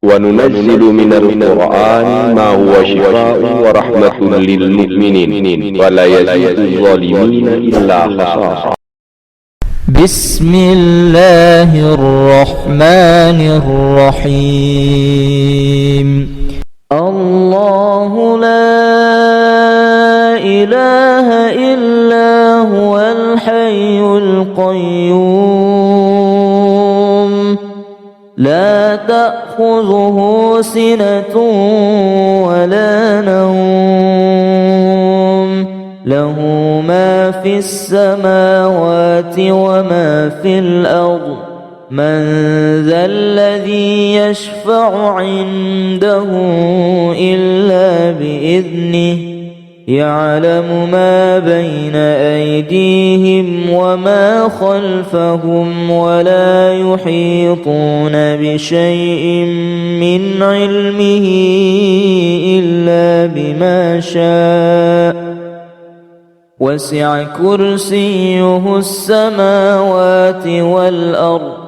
وننزل من القرآن ما هو شفاء ورحمة للمؤمنين ولا يزيد الظالمين إلا خسارا. بسم الله الرحمن الرحيم. الله لا إله إلا هو الحي القيوم لا تأخذه سنة ولا نوم له ما في السماوات وما في الأرض من ذا الذي يشفع عنده إلا بإذنه يعلم ما بين أيديهم وما خلفهم ولا يحيطون بشيء من علمه إلا بما شاء وسع كرسيه السماوات والأرض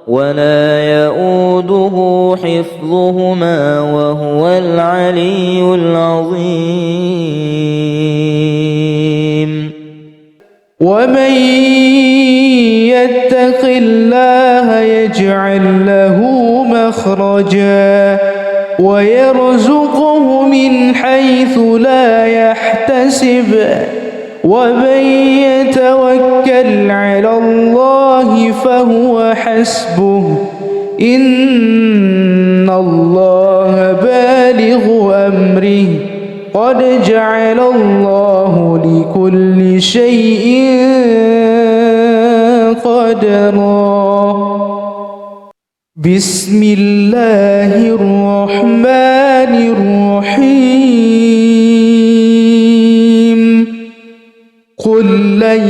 ولا يؤوده حفظهما وهو العلي العظيم. ومن يتق الله يجعل له مخرجا ويرزقه من حيث لا يحتسب ومن يتوكل على الله فهو حسبه إن الله بالغ أمره قد جعل الله لكل شيء قدرا. بسم الله الرحمن الرحيم. قل لن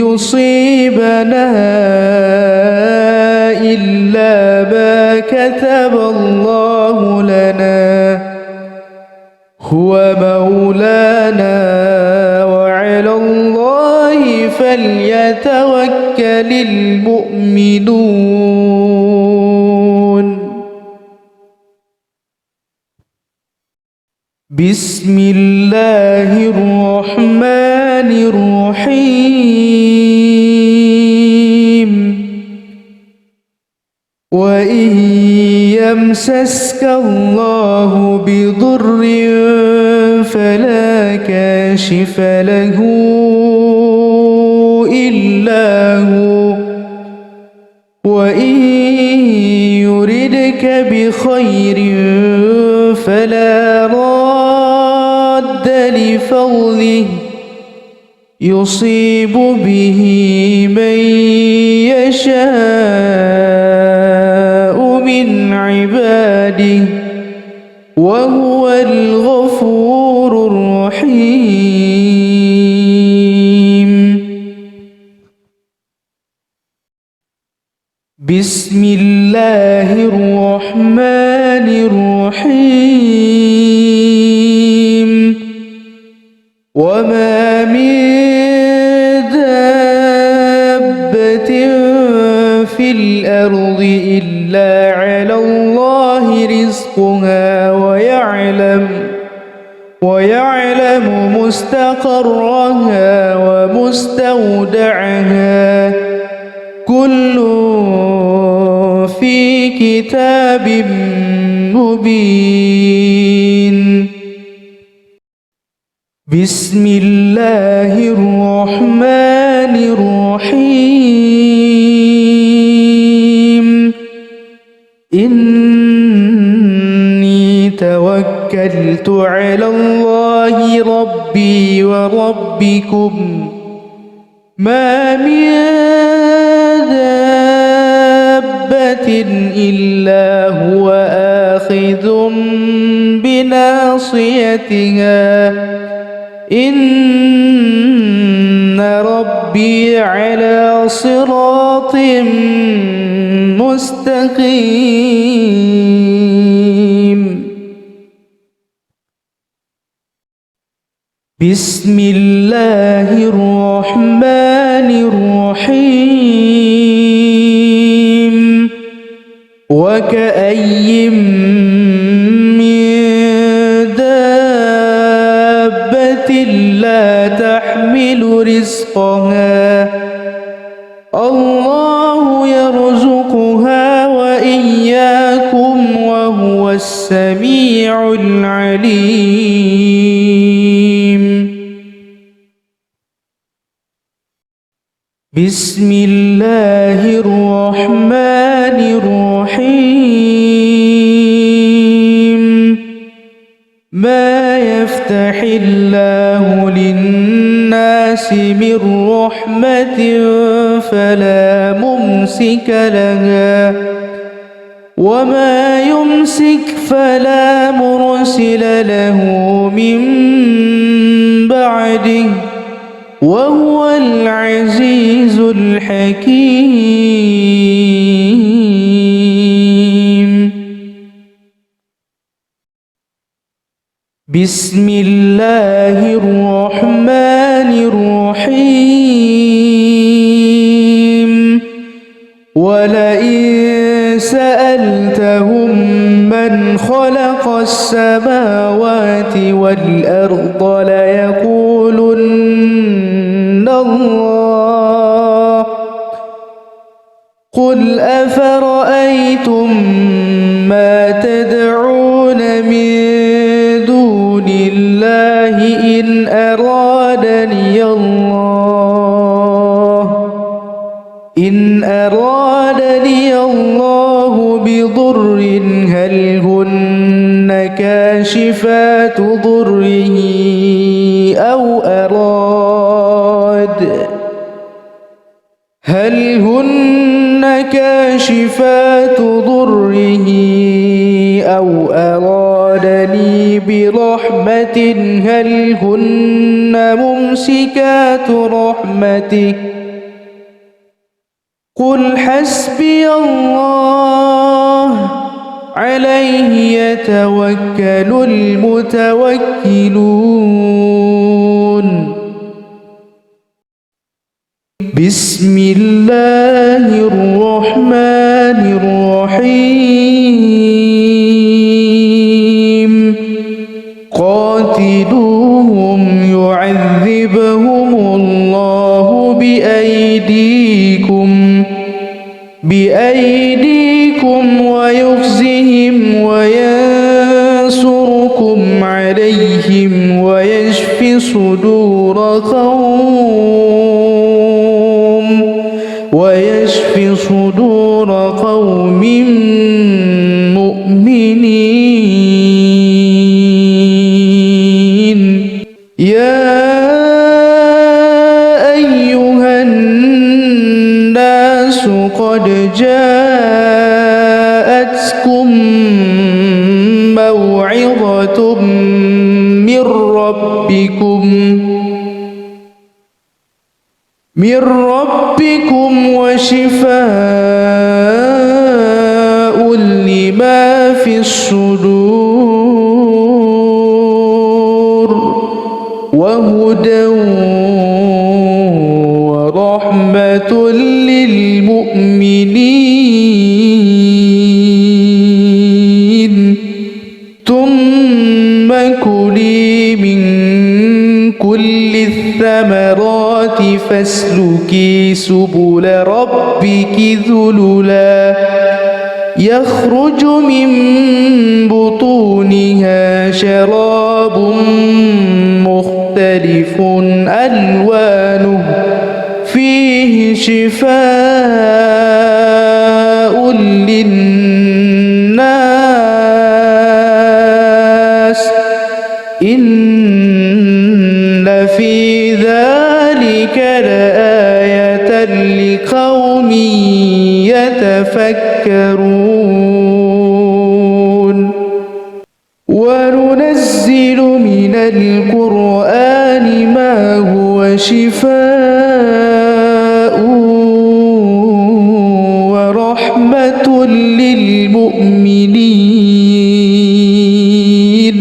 يصيبنا إلا ما كتب الله لنا هو مولانا وعلى الله فليتوكل المؤمنون. بسم الله الرحمن الرحيم. وإن يمسسك الله بضر فلا كاشف له إلا هو وإن يردك بخير فلا راد لفضله يصيب به من يشاء من عباده وهو الغفور الرحيم. بسم الله الرحمن الرحيم. وما من دابة في الأرض إلا على الله رزقها ويعلم مستقرها ومستودعها كل في كتاب مبين. بسم الله الرحمن الرحيم. إني توكلت على الله ربي وربكم ما من دابة إلا هو آخذ بناصيتها إن ربي على صراط مستقيم. بسم الله الرحمن الرحيم. وكأي من دابة لا تحمل رزقها الله يرزقها وإياكم وهو السميع العليم. بسم الله الرحمن الرحيم. ما يفتح الله للناس من رحمة فلا ممسك لها وما يمسك فلا مرسل له من بعده وهو العزيز الحكيم. بسم الله الرحمن الرحيم. ولئن سألتهم من خلق السماوات والأرض ليقولن الله قل أفرأيتم ما تدعون من دون الله إن أرادني الله بضر هل هن كاشفات ضره أو أرادني برحمة هل هن ممسكات رحمته قل حسبي الله عليه يتوكل المتوكلون. بسم الله الرحمن الرحيم. قاتلوهم يعذبهم الله بأيديكم ويخزهم وينصركم عليهم ويشف صدور قوم مؤمنين. يا أيها الناس قد جاءتكم موعظة من ربكم وشفاء لما في الصدور وهدى ورحمة للمؤمنين. ثم كلي من كل الثمرات فاسلكي سبل ربك ذللا يخرج من بطونها شراب مختلف ألوانه فيه شفاء للناس إن في ذلك لآية لقوم يتفكرون. وننزل من القرآن ما هو شفاء ورحمة للمؤمنين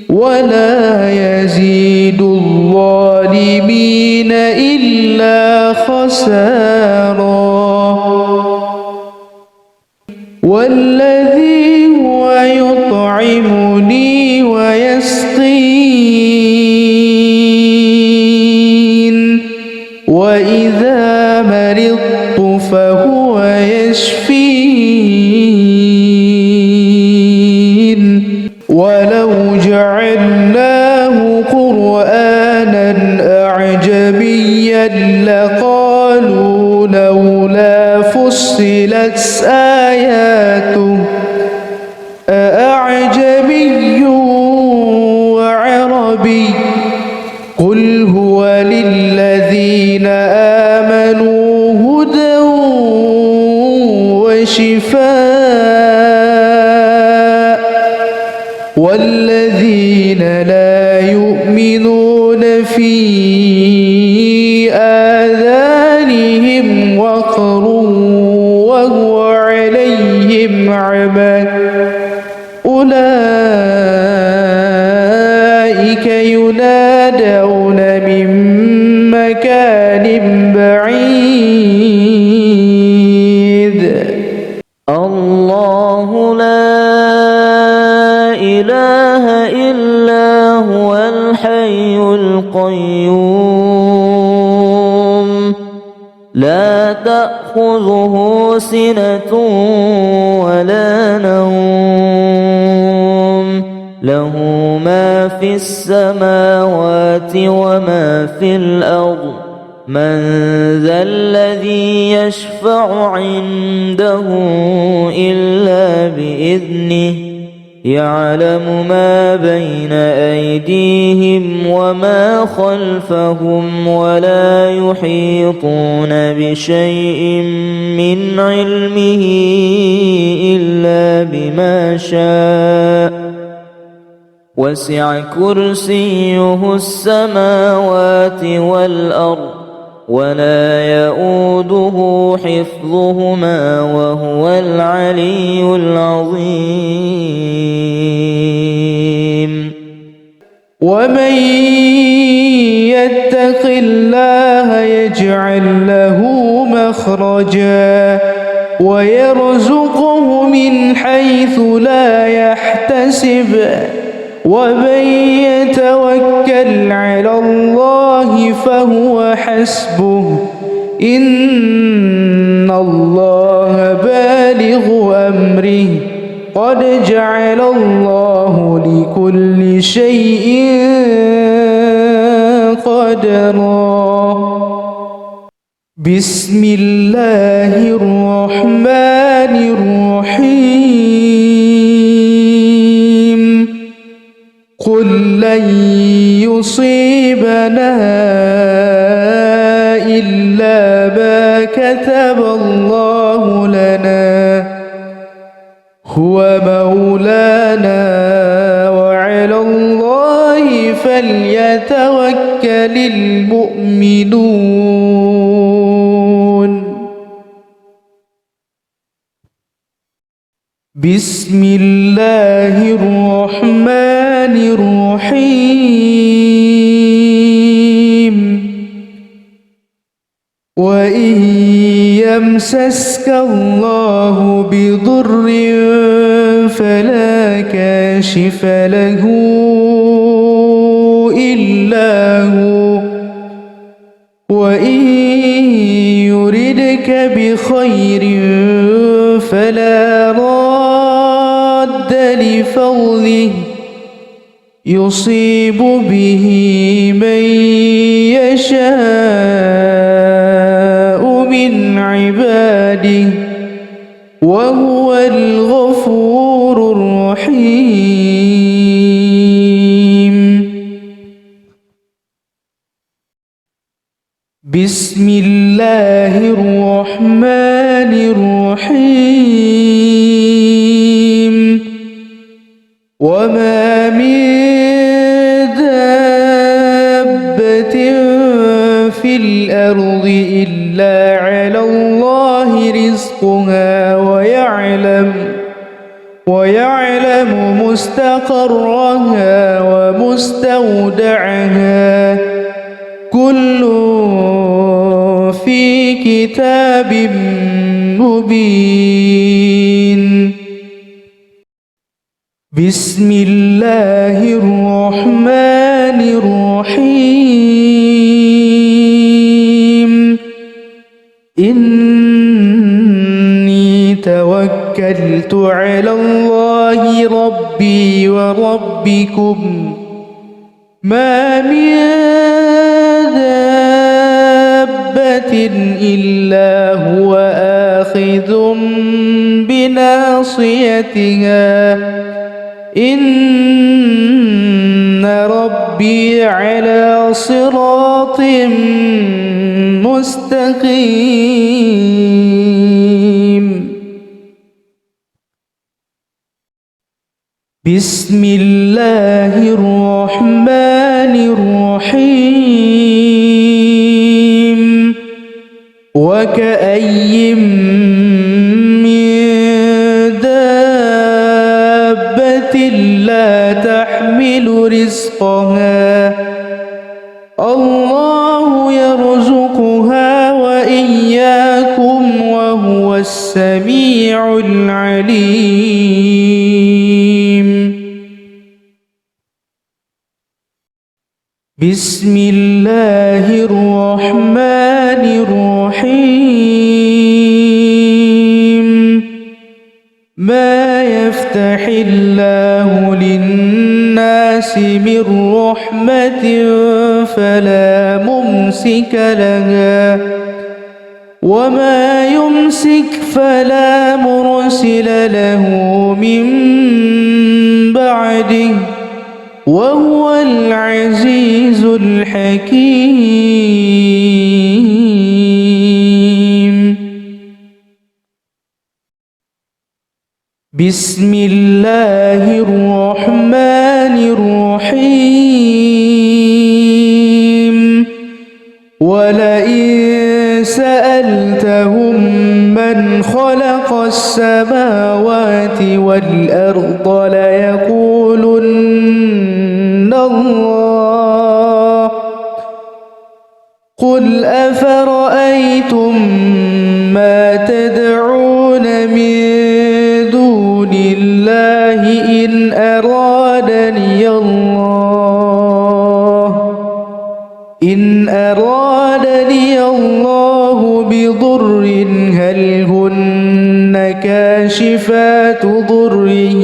ولا يزيد الظالمين إلا خسارا. أأعجمي وعربي قل هو للذين آمنوا هدى وشفاء والذين لا يؤمنون في آذانهم وقر وهو عليهم عمى أولئك ينادون من مكان بعيد. الله لا إله إلا هو الحي القيوم لا تأخذه سنة ولا نوم له ما في السماوات وما في الأرض من ذا الذي يشفع عنده إلا بإذنه يعلم ما بين أيديهم وما خلفهم ولا يحيطون بشيء من علمه إلا بما شاء وسع كرسيه السماوات والأرض ولا يؤوده حفظهما وهو العلي العظيم. ومن يتق الله يجعل له مخرجا ويرزقه من حيث لا يحتسب ومن يتوكل على الله فهو حسبه إن الله بالغ أمره قد جعل الله لكل شيء قدرا. بسم الله الرحمن الرحيم قل لن يصيبنا إلا ما كتب الله لنا هو مولانا وعلى الله فليتوكل المؤمنون. بسم الله الرحمن الرحيم وإن يمسسك الله بضر فلا كاشف له إلا هو وإن يردك بخير فلا راد لفضله يصيب به من يشاء من عباده وهو الغفور الرحيم. بسم الله الرحمن الرحيم وما من دابة في الأرض إلا على الله رزقها ويعلم مستقرها ومستودعها كل في كتاب مبين. بسم الله الرحمن الرحيم إني توكلت على الله ربي وربكم ما من دابة إلا هو آخذ بناصيتها إن ربي على صراط مستقيم. بسم الله الرحمن الرحيم. وكأي من دابة لا تحمل رزقها الله يرزقها وإياكم وهو السميع العليم. بسم الله الرحمن الرحيم. ما يفتح الله للناس من رحمة فلا ممسك لها وما يمسك فلا مرسل له من بعده وهو العزيز الحكيم. بسم الله الرحمن الرحيم. ولئن سألتهم من خلق السماوات والأرض ليقولن الله قل أفرأيتم ما تدعون من دون الله إن أرادني الله بضر هل هن كاشفات ضره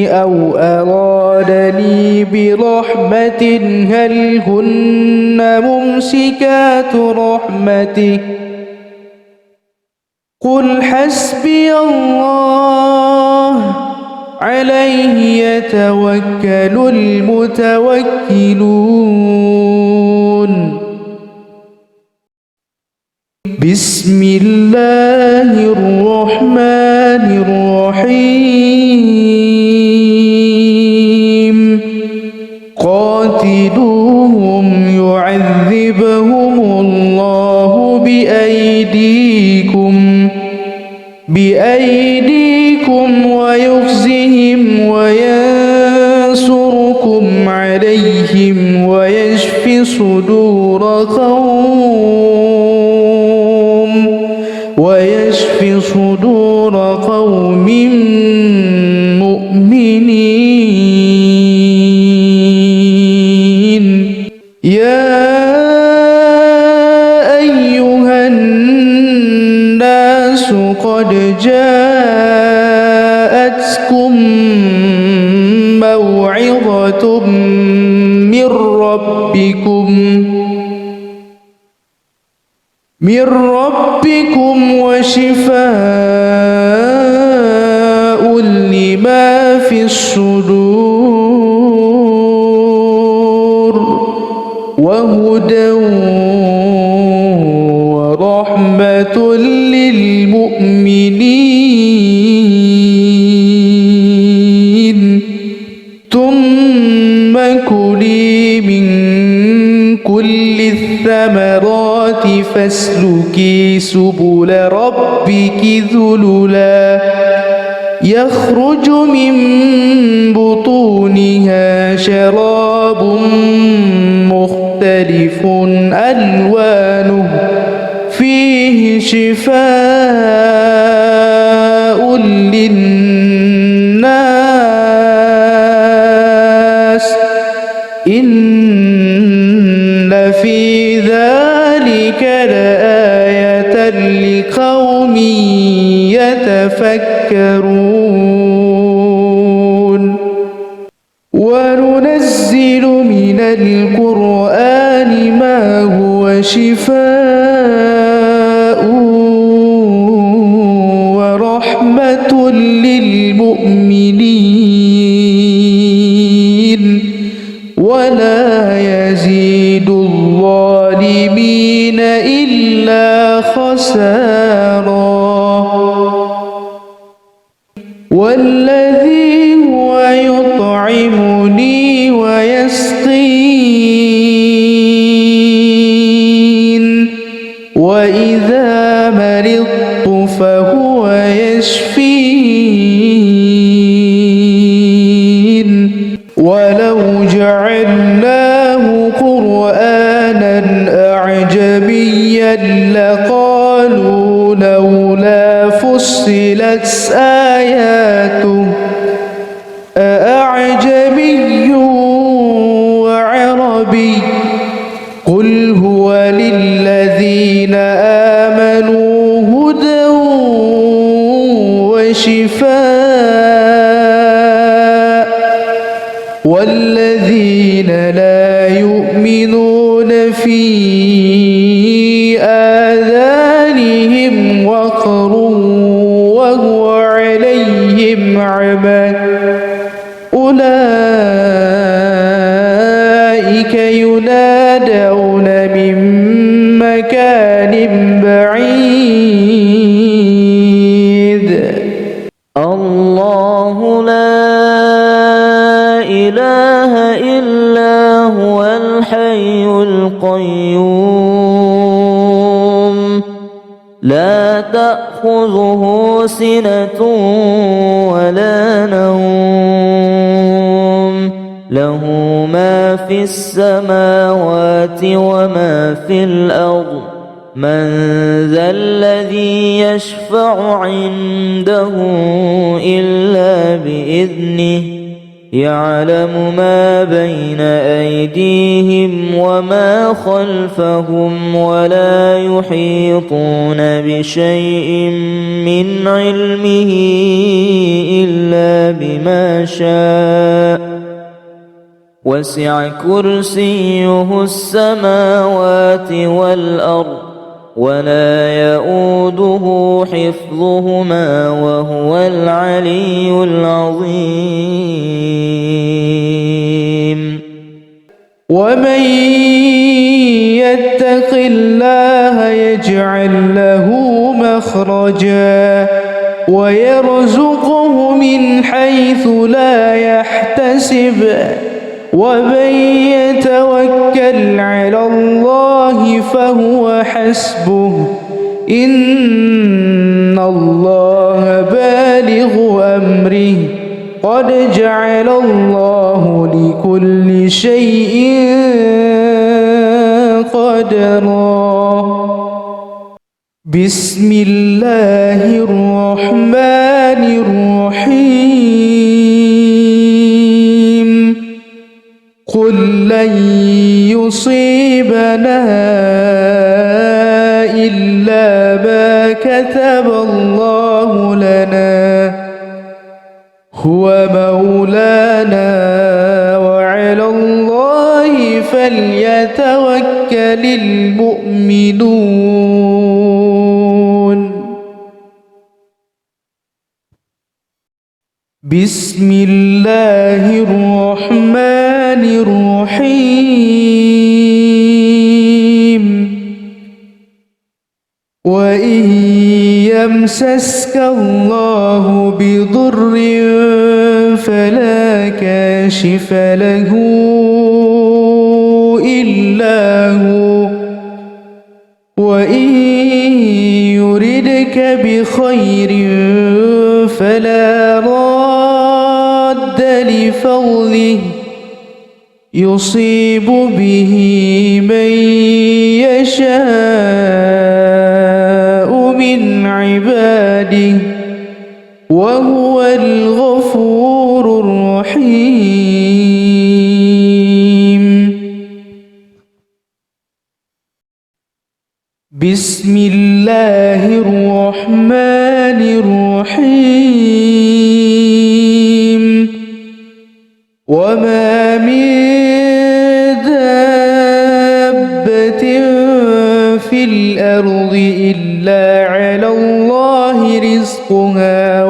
أو أرادني برحمة هل هن ممسكات رحمته قل حسبي الله عليه يتوكل المتوكلون. بسم الله الرحمن الرحيم. قاتلوهم يعذبهم الله بأيديكم ويخزهم وينصركم عليهم ويشف صدور قوم مؤمنين. يا أيها الناس قد جاءتكم موعظة من ربكم وشفاء لما في الصدور وهدى ورحمة للمؤمنين. ثم كلي من كل الثمرات فاسلكي سبل ربك ذللا يخرج من بطونها شراب مختلف ألوانه فيه شفاء للناس إن في ذلك لآية لقوم يتفكرون. القرآن ما هو شفاء ورحمة للمؤمنين ولا يزيد الظالمين إلا خسارا. والذي هو يطعمني ويسقين وإذا مرضت فهو يشفين. ولو جعلناه قرآنا أعجميا لقالوا لولا فصلت آياته أأعجمي وعربي قل هو للذين آمنوا هدى وشفاء والذين لا يؤمنون في آذانهم وقر وهو عليهم عمى أولئك ينادون من مكان بعيد. الله لا إله إلا هو الحي القيوم لا تأخذه سنة ولا نوم له ما في السماوات وما في الأرض من ذا الذي يشفع عنده إلا بإذنه يعلم ما بين أيديهم وما خلفهم ولا يحيطون بشيء من علمه إلا بما شاء وسع كرسيه السماوات والأرض ولا يؤوده حفظهما وهو العلي العظيم. ومن يتق الله يجعل له مخرجا ويرزقه من حيث لا يحتسب ومن يتوكل على الله فهو حسبه إن الله بالغ أمره قد جعل الله لكل شيء قدرا. بسم الله الرحمن الرحيم قل لن يصيبنا إلا ما كتب الله لنا هو مولانا وعلى الله فليتوكل المؤمنون. بسم الله الرحمن الرحيم وإن يمسسك الله بضر فلا كاشف له إلا هو وإن يردك بخير فلا راد لفضله يصيب به من يشاء من عباده وهو الغفور الرحيم. بسم الله الرحمن الرحيم وما من دابة الأرض إلا على الله رزقها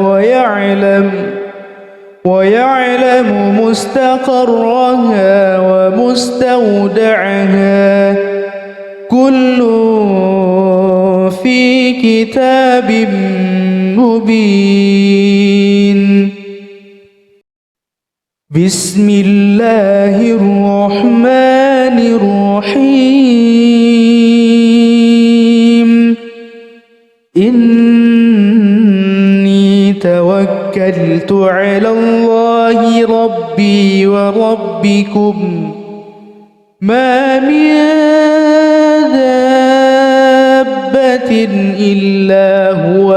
ويعلم مستقرها ومستودعها كل في كتاب مبين. بسم الله الرحمن الرحيم. إني توكلت على الله ربي وربكم ما من دابة إلا هو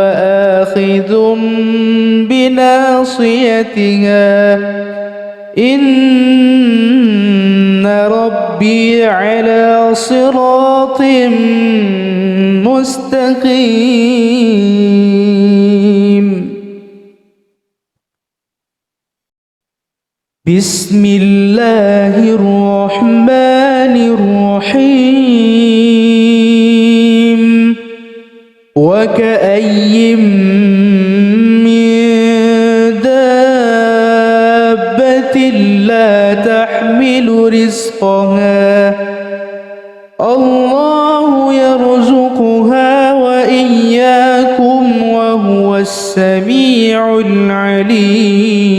آخذ بناصيتها إن ربي على صراط مستقيم. بسم الله الرحمن الرحيم. وكأي من دابة لا تحمل رزقها الله يرزقها وإياكم وهو السميع العليم.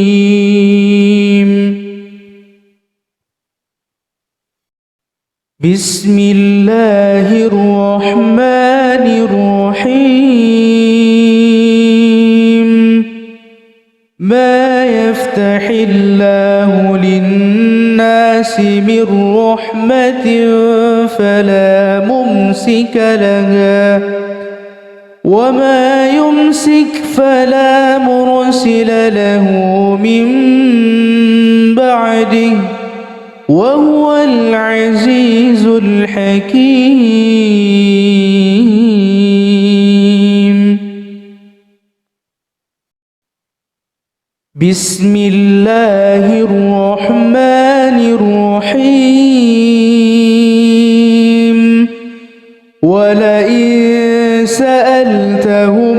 بسم الله الرحمن الرحيم. ما يفتح الله للناس من رحمة فلا ممسك لها وما يمسك فلا مرسل له من بعده وهو العزيز الحكيم. بسم الله الرحمن الرحيم. ولئن سألتهم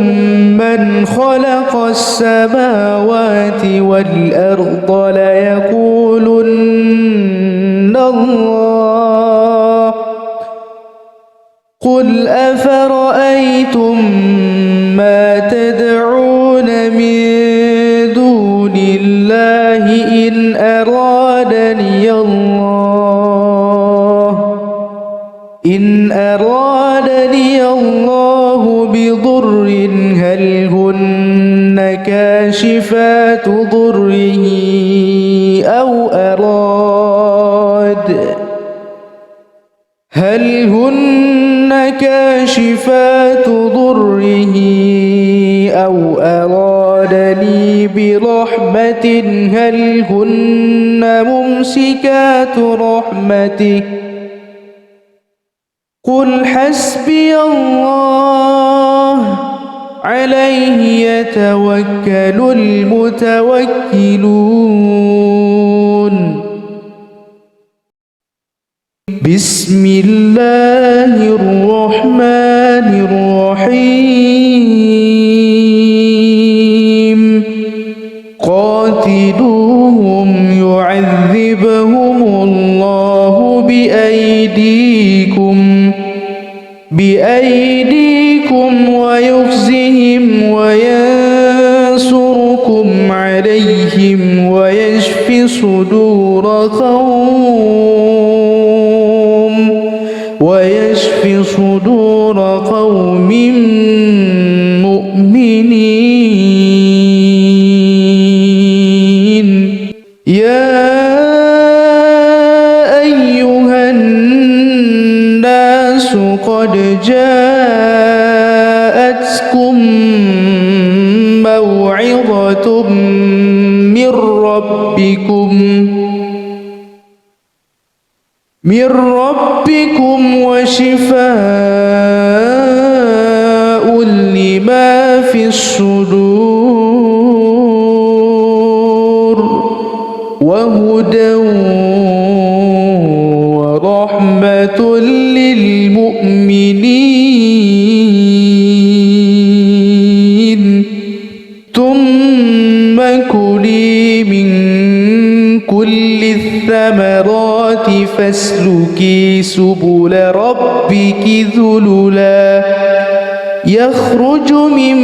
من خلق السماوات والأرض ليقولن الله قل أفرأيتم ما تدعون من دون الله إن أرادني الله بضر هل هن كاشفات ضره أو أرادني برحمة هل هن ممسكات رحمته قل حسبي الله عليه يتوكل المتوكلون. بسم الله الرحمن الرحيم. قاتلوهم يعذبهم الله بأيديكم ويخزهم وينصركم عليهم ويشف صدور قوم مؤمنين. يا أيها الناس قد جاءتكم موعظة من ربكم وشفاء لما في الصدور وهدى ورحمة للمؤمنين. سبل ربك ذللا يخرج من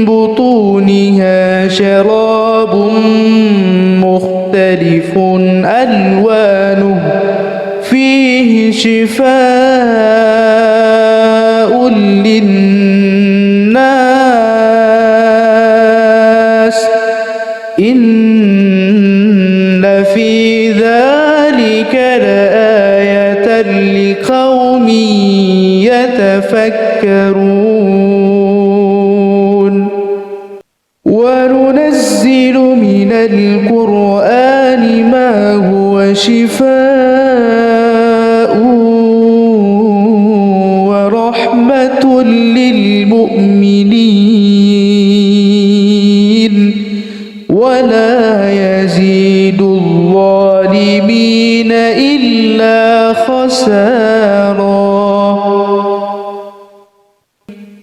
بطونها شراب مختلف ألوانه فيه شفاء للناس إن في ذلك لآية لقوم يتفكرون وننزل من القرآن ما هو شفاء ورحمة للمؤمنين ولا يزيد الظالمين إلا خسارا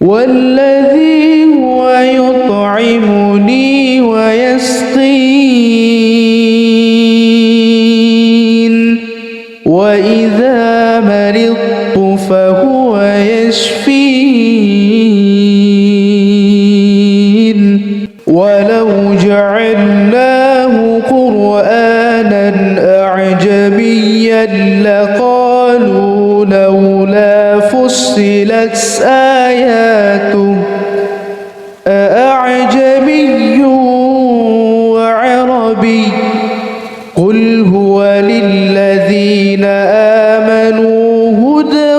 والذي هو يطعمني ويسقين وإذا مرضت فهو يشفين ولو جعلناه قرآنا أعجميا لقالوا لولا فصلت آياته أأعجمي وعربي قل هو للذين آمنوا هدى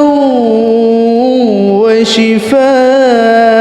وشفاء